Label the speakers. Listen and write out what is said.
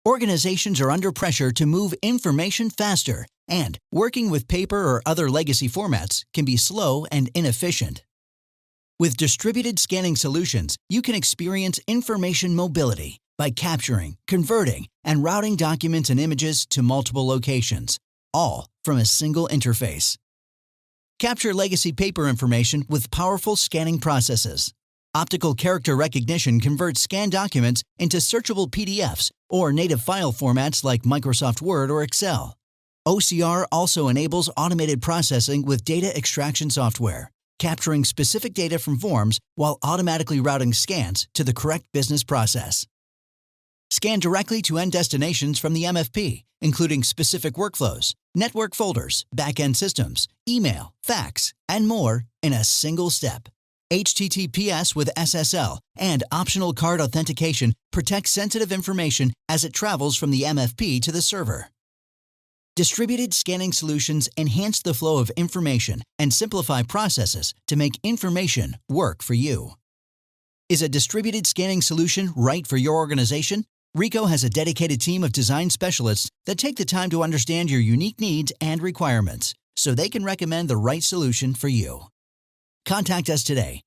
Speaker 1: Organizations are under pressure to move information faster, and working with paper or other legacy formats can be slow and inefficient. With distributed scanning solutions, you can experience information mobility by capturing, converting, and routing documents and images to multiple locations, all from a single interface. Capture legacy paper information with powerful scanning processes. Optical character recognition converts scanned documents into searchable PDFs or native file formats like Microsoft Word or Excel. OCR also enables automated processing with data extraction software, capturing specific data from forms while automatically routing scans to the correct business process. Scan directly to end destinations from the MFP, including specific workflows, network folders, back-end systems, email, fax, and more in a single step. HTTPS with SSL and optional card authentication protects sensitive information as it travels from the MFP to the server. Distributed scanning solutions enhance the flow of information and simplify processes to make information work for you. Is a distributed scanning solution right for your organization? RICOH has a dedicated team of design specialists that take the time to understand your unique needs and requirements so they can recommend the right solution for you. Contact us today